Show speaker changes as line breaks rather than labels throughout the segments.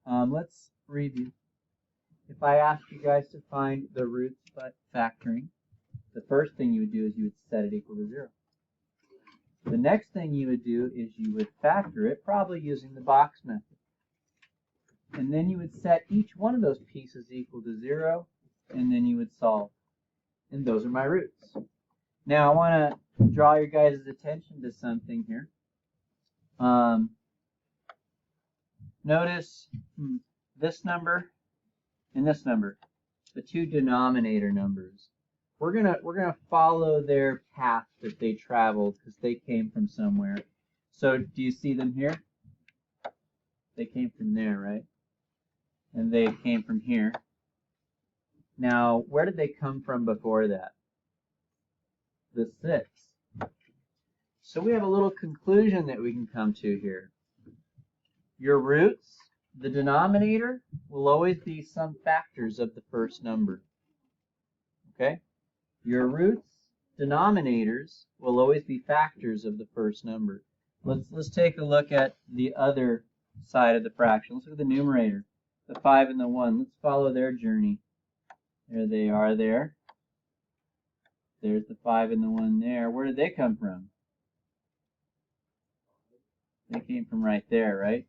let's review. If I asked you guys to find the roots by factoring, the first thing you would do is you would set it equal to 0. The next thing you would do is you would factor it, probably using the box method. And then you would set each one of those pieces equal to 0, and then you would solve. And those are my roots. Now I want to draw your guys' attention to something here. Notice this number and this number, the two denominator numbers. We're gonna follow their path that they traveled because they came from somewhere. So do you see them here? They came from there, right? And they came from here. Now, where did they come from before that? The 6. So we have a little conclusion that we can come to here. Your roots, the denominator, will always be some factors of the first number. Okay? Your roots, denominators, will always be factors of the first number. Let's take a look at the other side of the fraction. Let's look at the numerator, the 5 and the 1. Let's follow their journey. There they are there. There's the 5 and the 1 there. Where did they come from? They came from right there, right?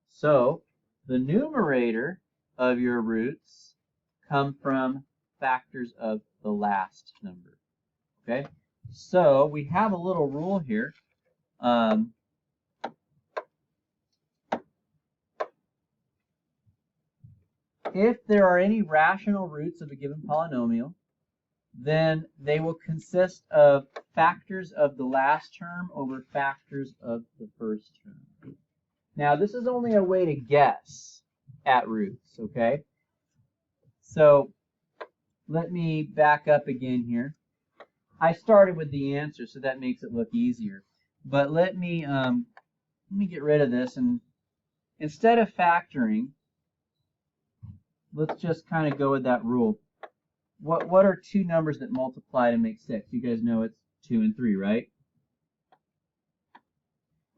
So the numerator of your roots come from factors of the last number. Okay? So we have a little rule here. If there are any rational roots of a given polynomial, then they will consist of factors of the last term over factors of the first term. Now, this is only a way to guess at roots, okay? So let me back up again here. I started with the answer, so that makes it look easier. But let me get rid of this, and instead of factoring, let's just kind of go with that rule. What are two numbers that multiply to make 6? You guys know it's 2 and 3, right?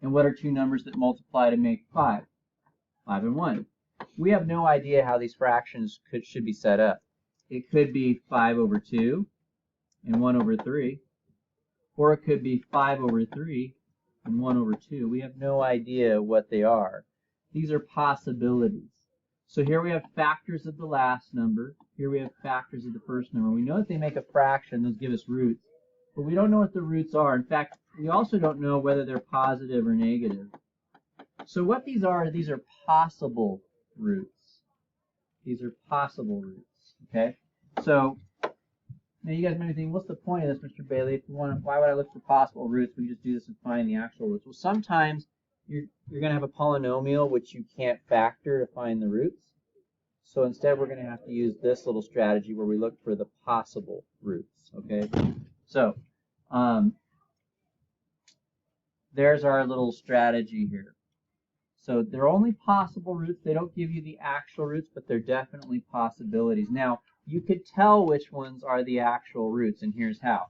And what are two numbers that multiply to make 5? 5 and 1. We have no idea how these fractions should be set up. It could be 5 over 2 and 1 over 3. Or it could be 5 over 3 and 1 over 2. We have no idea what they are. These are possibilities. So here we have factors of the last number. Here we have factors of the first number. We know that they make a fraction. Those give us roots. But we don't know what the roots are. In fact, we also don't know whether they're positive or negative. So what these are possible roots. These are possible roots. Okay? So now you guys may be thinking, what's the point of this, Mr. Bailey? If you want, why would I look for possible roots? We just do this and find the actual roots. Well, sometimes you're going to have a polynomial which you can't factor to find the roots. So instead we're going to have to use this little strategy where we look for the possible roots. Okay? So there's our little strategy here. So they're only possible roots. They don't give you the actual roots, but they're definitely possibilities. Now, you could tell which ones are the actual roots, and here's how.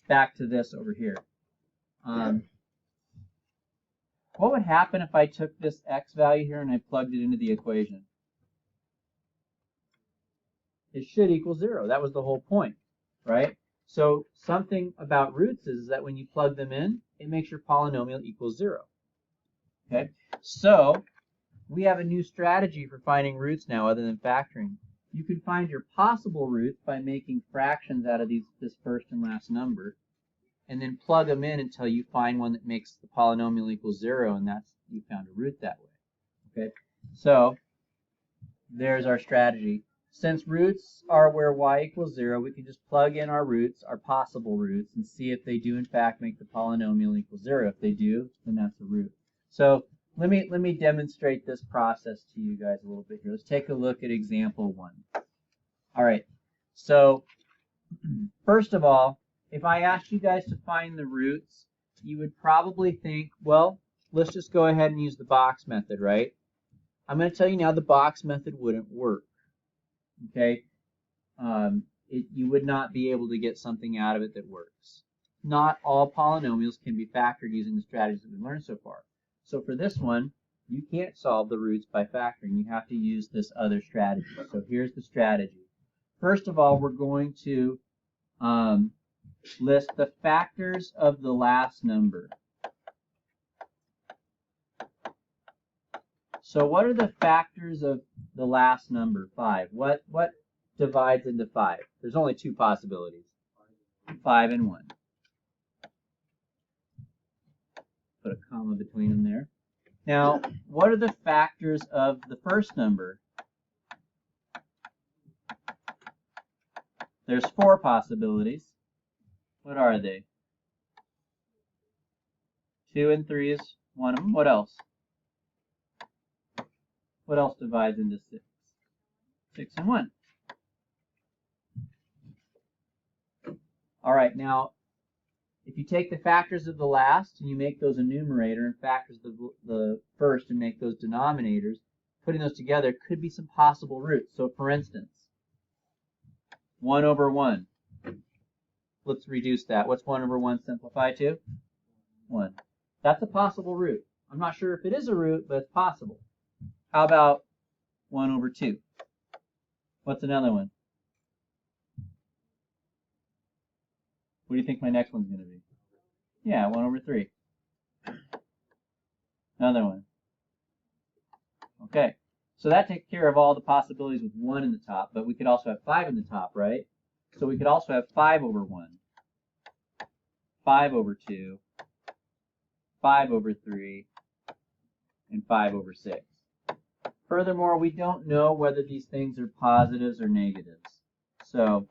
Back to this over here. What would happen if I took this x value here and I plugged it into the equation? It should equal 0. That was the whole point, right? So something about roots is that when you plug them in, it makes your polynomial equal 0. Okay? So we have a new strategy for finding roots now other than factoring. You can find your possible roots by making fractions out of this first and last number, and then plug them in until you find one that makes the polynomial equal 0, and you found a root that way. Okay? So there's our strategy. Since roots are where y equals 0, we can just plug in our roots, our possible roots, and see if they do in fact make the polynomial equal 0. If they do, then that's a root. So let me demonstrate this process to you guys a little bit here. Let's take a look at example 1. All right. So first of all, if I asked you guys to find the roots, you would probably think, well, let's just go ahead and use the box method, right? I'm going to tell you now the box method wouldn't work. Okay? You would not be able to get something out of it that works. Not all polynomials can be factored using the strategies that we've learned so far. So for this one, You can't solve the roots by factoring. You have to use this other strategy. So here's the strategy. First of all, we're going to list the factors of the last number. So what are the factors of the last number, 5? What divides into 5? There's only 2 possibilities, 5 and 1. Put a comma between them there. Now, what are the factors of the first number? There's 4 possibilities. What are they? 2 and 3 is one of them. What else? What else divides into 6? 6 and 1. All right, now, if you take the factors of the last and you make those a numerator and factors of the first and make those denominators, putting those together could be some possible roots. So for instance, 1 over 1. Let's reduce that. What's 1 over 1 simplify to? 1. That's a possible root. I'm not sure if it is a root, but it's possible. How about 1 over 2? What's another one? What do you think my next one's going to be? Yeah, 1 over 3. Another one. Okay, so that takes care of all the possibilities with 1 in the top, but we could also have 5 in the top, right? So we could also have 5 over 1, 5 over 2, 5 over 3, and 5 over 6. Furthermore, we don't know whether these things are positives or negatives. So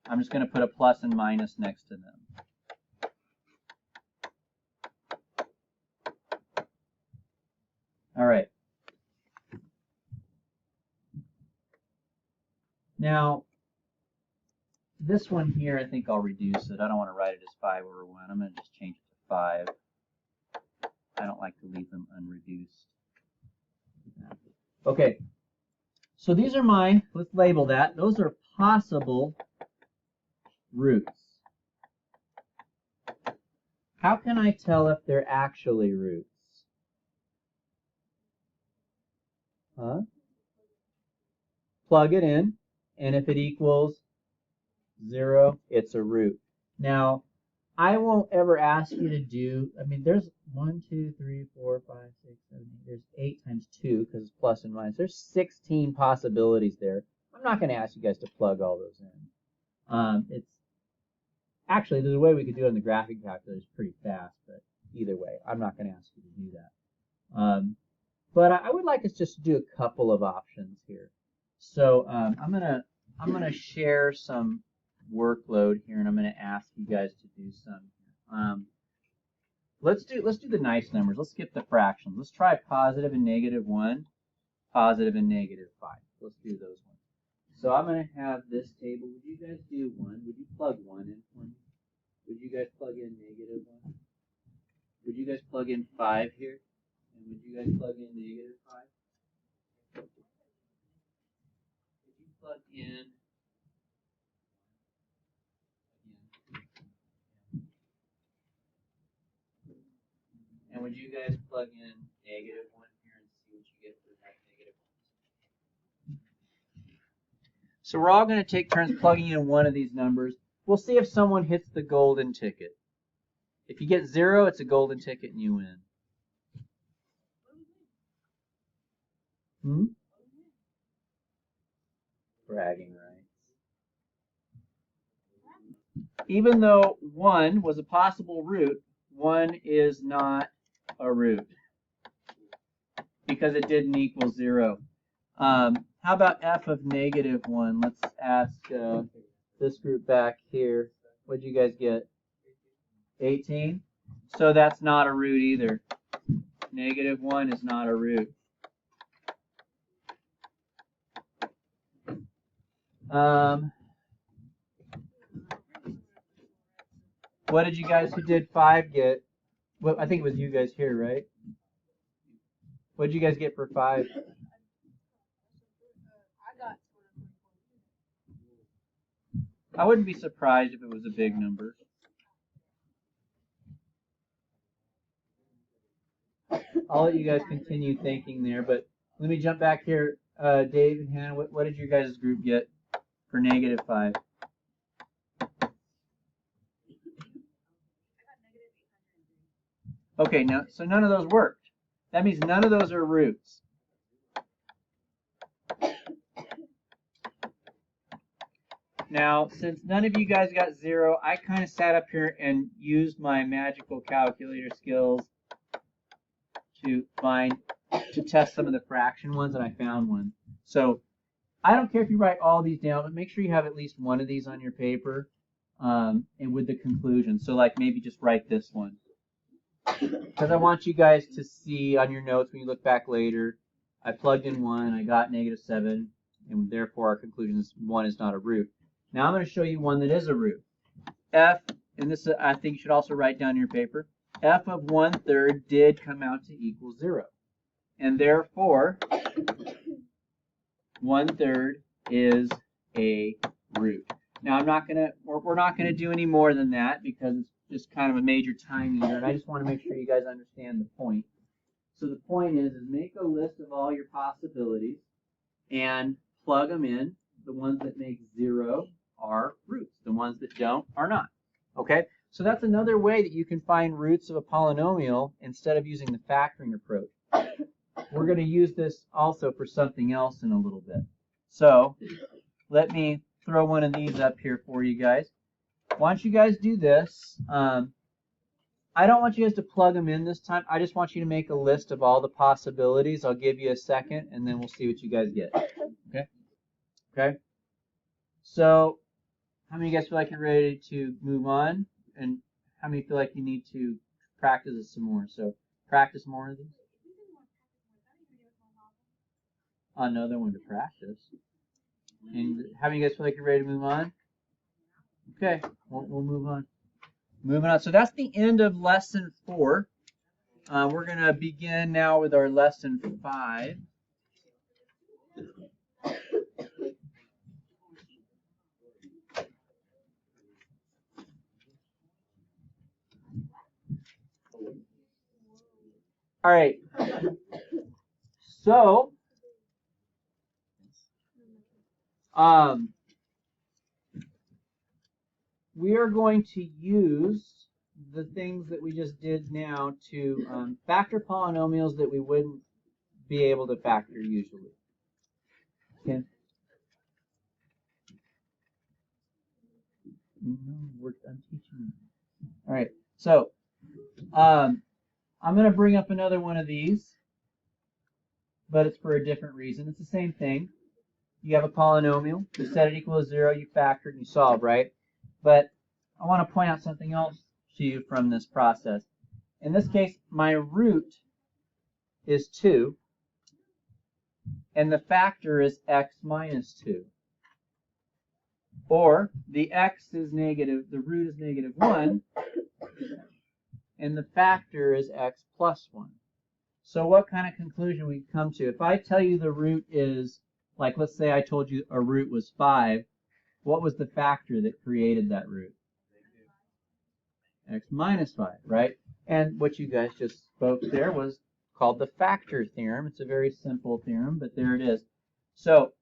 I'm just going to put a plus and minus next to them. All right. Now, this one here, I think I'll reduce it. I don't want to write it as 5 over 1. I'm going to just change it to 5. I don't like to leave them unreduced. Okay, so these are mine. Let's label that. Those are possible roots. How can I tell if they're actually roots? Huh? Plug it in, and if it equals 0, it's a root. Now, I won't ever ask you to do, there's 1, 2, 3, 4, 5, 6, 7, 8. There's 8 times 2 because it's plus and minus. There's 16 possibilities there. I'm not going to ask you guys to plug all those in. Actually, there's a way we could do it on the graphic calculator. It's pretty fast, but either way, I'm not going to ask you to do that. But I would like us just to do a couple of options here. So I'm gonna share some workload here, and I'm going to ask you guys to do some. Let's do the nice numbers. Let's skip the fractions. Let's try positive and negative 1, positive and negative 5. Let's do those ones. So I'm going to have this table. Would you guys do 1? Would you plug 1 in for me? Would you guys plug in negative 1? Would you guys plug in 5 here? And would you guys plug in negative 5? Would you plug in? And would you guys plug in negative 1 here and see what you get for that negative 1? So we're all going to take turns plugging in one of these numbers. We'll see if someone hits the golden ticket. If you get 0, it's a golden ticket and you win. Bragging rights. Even though 1 was a possible root, 1 is not a root because it didn't equal 0. How about f of negative 1? Let's ask this group back here. What did you guys get? 18? So that's not a root either. Negative 1 is not a root. What did you guys who did 5 get? Well, I think it was you guys here, right? What did you guys get for 5? I wouldn't be surprised if it was a big number. I'll let you guys continue thinking there, but let me jump back here. Dave and Hannah, what did your guys' group get for -5? Okay, now, so none of those worked. That means none of those are roots. Now, since none of you guys got 0, I kind of sat up here and used my magical calculator skills to test some of the fraction ones, and I found one. So I don't care if you write all these down, but make sure you have at least one of these on your paper, and with the conclusion. So like maybe just write this one, because I want you guys to see on your notes when you look back later, I plugged in 1, I got -7, and therefore our conclusion is 1 is not a root. Now I'm going to show you one that is a root. F, and this I think you should also write down in your paper, f of 1/3 did come out to equal 0. And therefore, 1/3 is a root. Now we're not gonna do any more than that because it's just kind of a major time eater, and I just want to make sure you guys understand the point. So the point is make a list of all your possibilities and plug them in. The ones that make 0 are roots. The ones that don't are not. Okay? So that's another way that you can find roots of a polynomial instead of using the factoring approach. We're going to use this also for something else in a little bit. So let me throw one of these up here for you guys. Why don't you guys do this? I don't want you guys to plug them in this time. I just want you to make a list of all the possibilities. I'll give you a second, and then we'll see what you guys get. Okay? Okay? So how many of you guys feel like you're ready to move on? And how many feel like you need to practice this some more? So practice more of these. Another one to practice. And how many of you guys feel like you're ready to move on? Okay, we'll move on. Moving on. So that's the end of lesson 4. We're going to begin now with our lesson 5. All right. So, we are going to use the things that we just did now to factor polynomials that we wouldn't be able to factor usually. Okay. No, I'm teaching you. All right. So, I'm going to bring up another one of these, but it's for a different reason. It's the same thing. You have a polynomial. You set it equal to 0. You factor it and you solve, right? But I want to point out something else to you from this process. In this case, my root is 2, and the factor is x minus 2. Or the x is negative, the root is -1, and the factor is x plus 1. So what kind of conclusion we come to? If I tell you the root is, like let's say I told you a root was 5, what was the factor that created that root? X minus 5, right? And what you guys just spoke there was called the factor theorem. It's a very simple theorem, but there it is. So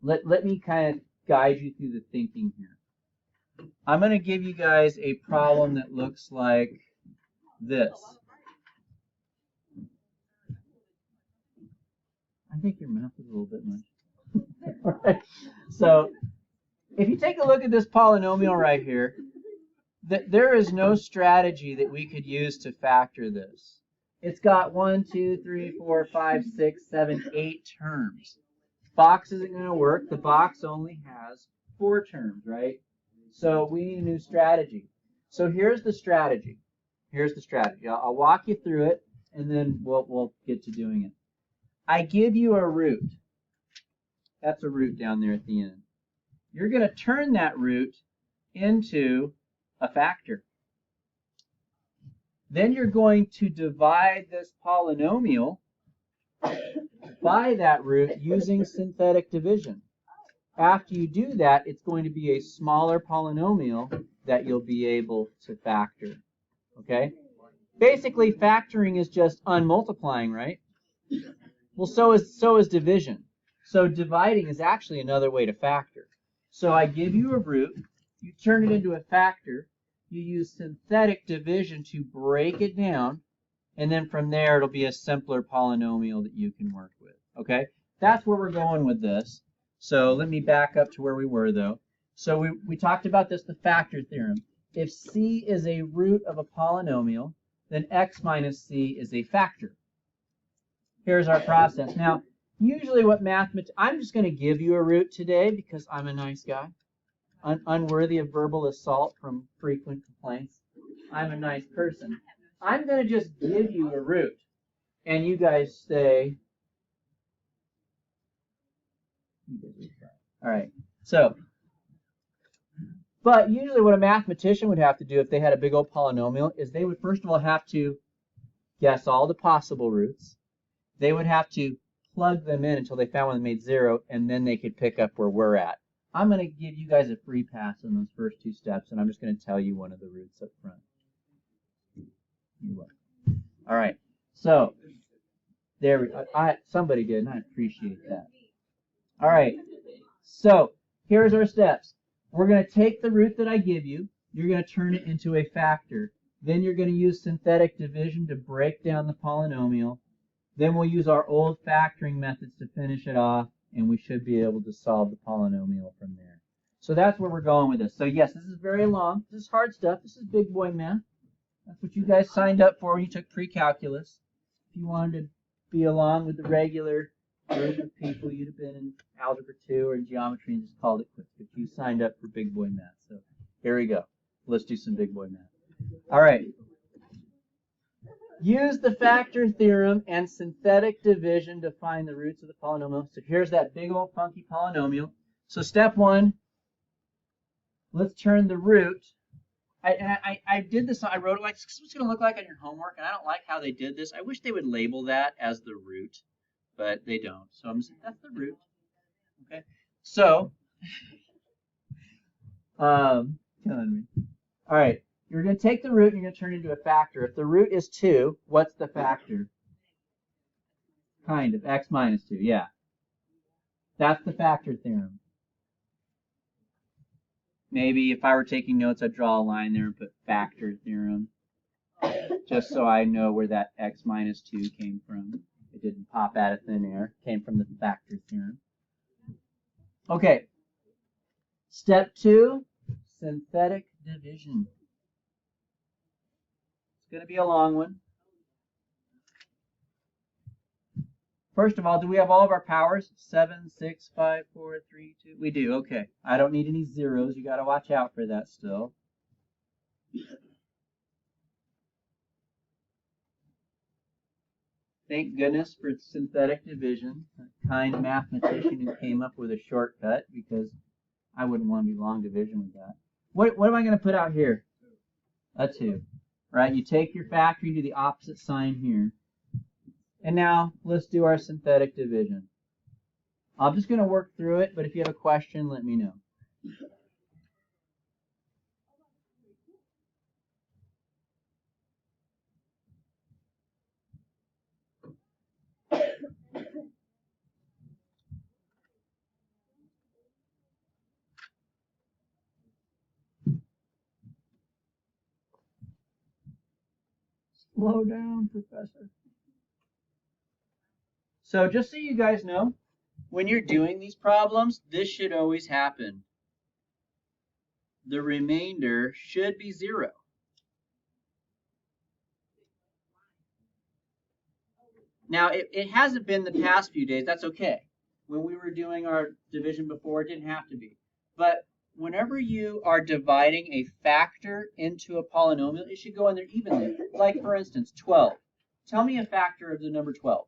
let me kind of guide you through the thinking here. I'm going to give you guys a problem that looks like this. I think your mouth is a little bit much. Right. So if you take a look at this polynomial right here, there is no strategy that we could use to factor this. It's got 1, 2, 3, 4, 5, 6, 7, 8 terms. Box isn't going to work. The box only has 4 terms, right? So we need a new strategy. So here's the strategy. Here's the strategy. I'll walk you through it, and then we'll get to doing it. I give you a root. That's a root down there at the end. You're going to turn that root into a factor. Then you're going to divide this polynomial by that root using synthetic division. After you do that, it's going to be a smaller polynomial that you'll be able to factor. Okay? Basically, factoring is just unmultiplying, right? Well, so is division. So dividing is actually another way to factor. So I give you a root, you turn it into a factor, you use synthetic division to break it down, and then from there it'll be a simpler polynomial that you can work with. Okay? That's where we're going with this. So let me back up to where we were, though. So we talked about this, the factor theorem. If c is a root of a polynomial, then x minus c is a factor. Here's our process. Now, usually what I'm just going to give you a root today because I'm a nice guy. Unworthy of verbal assault from frequent complaints. I'm a nice person. I'm going to just give you a root. And you guys say, all right. So, but usually what a mathematician would have to do if they had a big old polynomial is they would first of all have to guess all the possible roots. They would have to plug them in until they found one that made 0, and then they could pick up where we're at. I'm going to give you guys a free pass on those first 2 steps, and I'm just going to tell you one of the roots up front. All right. So there, somebody did, and I appreciate that. All right. So here's our steps. We're going to take the root that I give you. You're going to turn it into a factor. Then you're going to use synthetic division to break down the polynomial. Then we'll use our old factoring methods to finish it off, and we should be able to solve the polynomial from there. So that's where we're going with this. So yes, this is very long. This is hard stuff. This is big boy math. That's what you guys signed up for when you took pre-calculus. If you wanted to be along with the regular group of people, you'd have been in Algebra 2 or in Geometry and just called it quits. But you signed up for big boy math. So here we go. Let's do some big boy math. All right. Use the factor theorem and synthetic division to find the roots of the polynomial. So here's that big old funky polynomial. So step 1, let's turn the root. I did this, I wrote it like, this is what it's going to look like on your homework, and I don't like how they did this. I wish they would label that as the root, but they don't. So I'm saying that's the root. Okay. So, killing me. All right. You're going to take the root and you're going to turn it into a factor. If the root is 2, what's the factor? Kind of. X minus 2, yeah. That's the factor theorem. Maybe if I were taking notes, I'd draw a line there and put factor theorem. Just so I know where that x minus 2 came from. It didn't pop out of thin air. It came from the factor theorem. Okay. Step 2, synthetic division. It's going to be a long one. First of all, do we have all of our powers? 7, 6, 5, 4, 3, 2. We do. Okay. I don't need any zeros. You got to watch out for that still. Thank goodness for synthetic division. A kind mathematician who came up with a shortcut, because I wouldn't want to be long division with that. What am I going to put out here? A 2. Right? You take your factor, you do the opposite sign here. And now let's do our synthetic division. I'm just going to work through it, but if you have a question, let me know. Slow down, Professor. So just so you guys know, when you're doing these problems, this should always happen. The remainder should be 0. Now, it hasn't been the past few days. That's okay. When we were doing our division before, it didn't have to be. But whenever you are dividing a factor into a polynomial, it should go in there evenly. Like, for instance, 12. Tell me a factor of the number 12.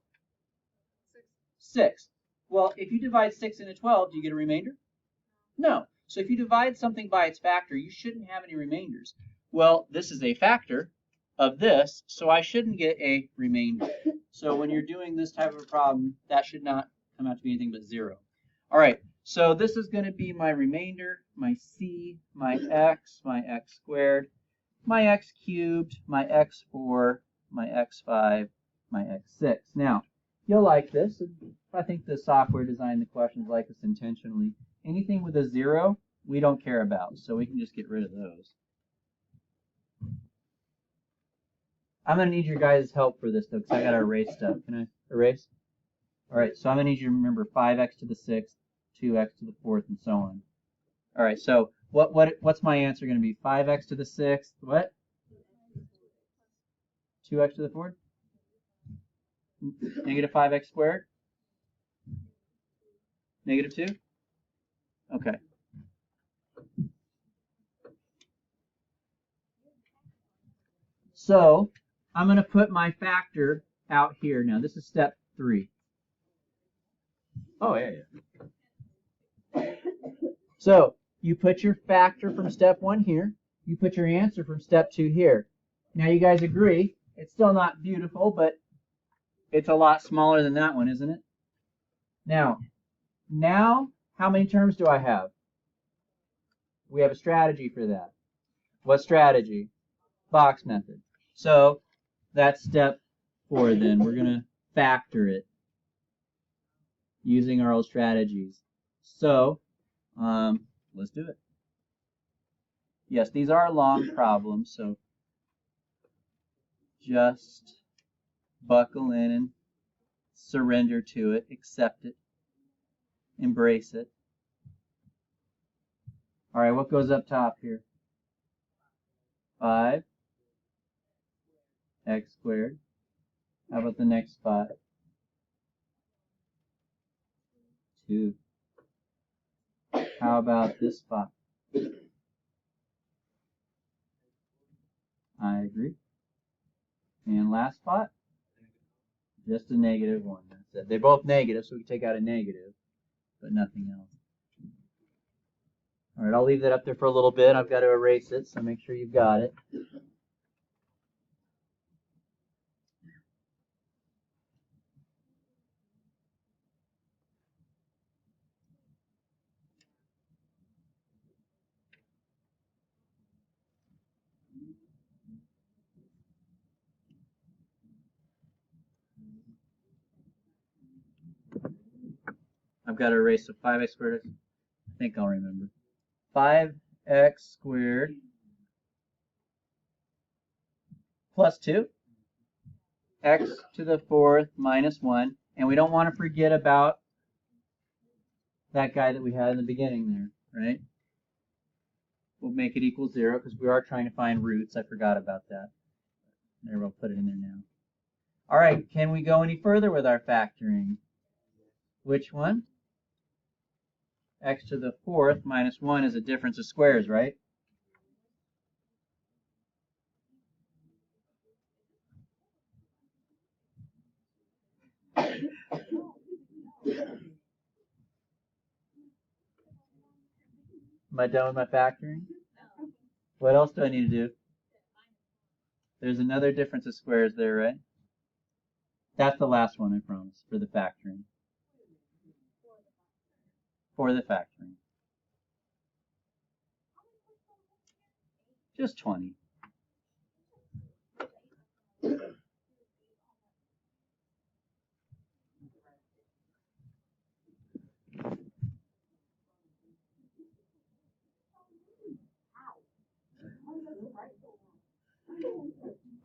6. Well, if you divide 6 into 12, do you get a remainder? No. So if you divide something by its factor, you shouldn't have any remainders. Well, this is a factor of this, so I shouldn't get a remainder. So when you're doing this type of a problem, that should not come out to be anything but 0. All right, so this is going to be my remainder, my c, my x squared, my x cubed, my x4, my x5, my x6. Now, you'll like this. I think the software designed the questions like this intentionally. Anything with a 0, we don't care about, so we can just get rid of those. I'm going to need your guys' help for this, though, because I got to erase stuff. Can I erase? All right, so I'm going to need you to remember 5x to the 6th, 2x to the 4th, and so on. All right, so what's my answer going to be? 5x to the 6th, what? 2x to the 4th? Negative 5x squared? Negative 2? Okay. So I'm going to put my factor out here. Now, this is step 3. Oh, yeah. So you put your factor from step 1 here. You put your answer from step 2 here. Now, you guys agree, it's still not beautiful, but it's a lot smaller than that one, isn't it? Now, how many terms do I have? We have a strategy for that. What strategy? Box method. So that's step 4 then. We're going to factor it using our old strategies. So let's do it. Yes, these are long problems, so just buckle in and surrender to it, accept it, embrace it. All right, what goes up top here? 5x squared. How about the next spot? 2. How about this spot? I agree. And last spot? Just a negative 1. That's it. They're both negative, so we can take out a negative, but nothing else. All right, I'll leave that up there for a little bit. I've got to erase it, so make sure you've got it. I've got to erase the 5x squared. I think I'll remember. 5x squared plus 2, x to the 4th minus 1. And we don't want to forget about that guy that we had in the beginning there, right? We'll make it equal 0 because we are trying to find roots. I forgot about that. There, we'll put it in there now. All right, can we go any further with our factoring? Which one? X to the 4th minus 1 is a difference of squares, right? Am I done with my factoring? What else do I need to do? There's another difference of squares there, right? That's the last one, I promise, for the factoring. For the factoring. Just 20.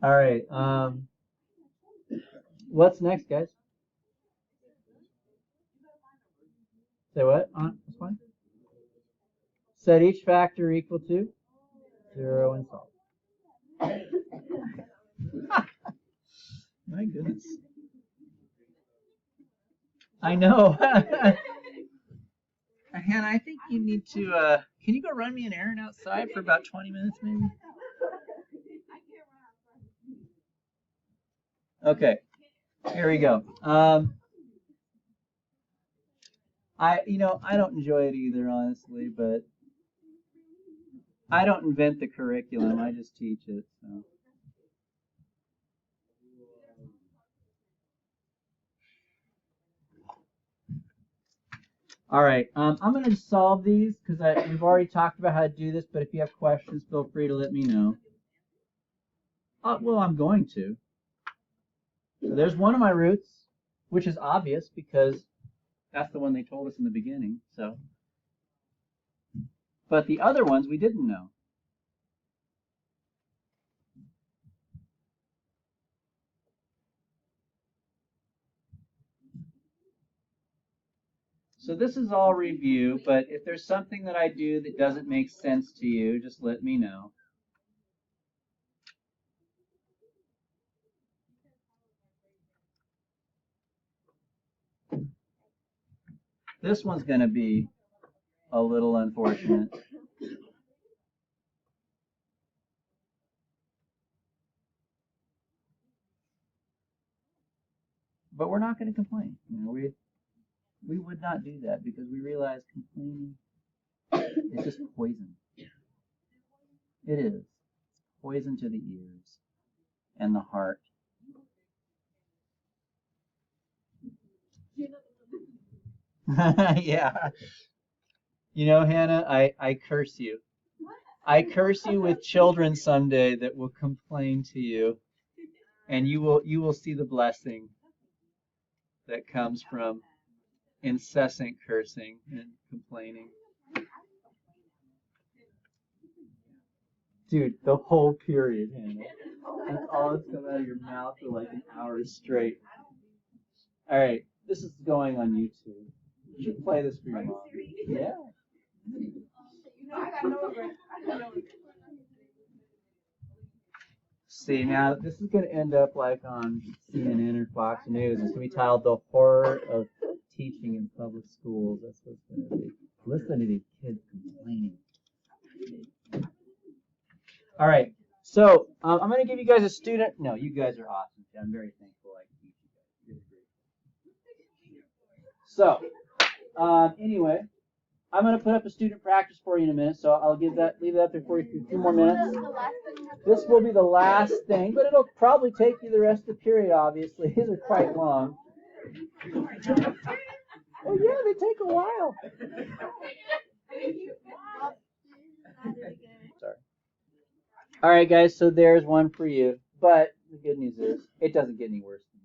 All right. What's next, guys? Say what? That's fine. Set each factor equal to 0 and solve. My goodness. I know. Hannah, I think you need to, can you go run me an errand outside for about 20 minutes maybe? Okay, here we go. I don't enjoy it either, honestly, but I don't invent the curriculum, I just teach it. So. All right, I'm going to solve these because we've already talked about how to do this, but if you have questions, feel free to let me know. Well, I'm going to. So there's one of my roots, which is obvious because that's the one they told us in the beginning. So, but the other ones we didn't know. So this is all review, but if there's something that I do that doesn't make sense to you, just let me know. This one's going to be a little unfortunate. But we're not going to complain. You know, we would not do that because we realize complaining is just poison. It is. Poison to the ears and the heart. Yeah. You know, Hannah, I curse you. I curse you with children someday that will complain to you, and you will see the blessing that comes from incessant cursing and complaining. Dude, the whole period, Hannah. That's all that's come out of your mouth for like an hour straight. All right, this is going on YouTube. You should play this for your mom. Yeah. See, now this is going to end up like on CNN or Fox News. It's going to be titled "The Horror of Teaching in Public Schools." That's what it's going to be. Listen to these kids complaining. All right, so I'm going to give you guys a student. No, you guys are awesome. I'm very thankful I can teach you guys. So, anyway, I'm going to put up a student practice for you in a minute, so I'll leave that up there for you for a few more minutes. This will be the last thing, but it'll probably take you the rest of the period, obviously. These are quite long. Oh, yeah, they take a while. Sorry. All right, guys, so there's one for you. But the good news is it doesn't get any worse than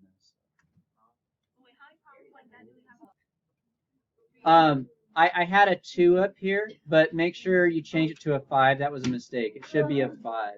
this. I had a 2 up here, but make sure you change it to a 5. That was a mistake. It should be a 5.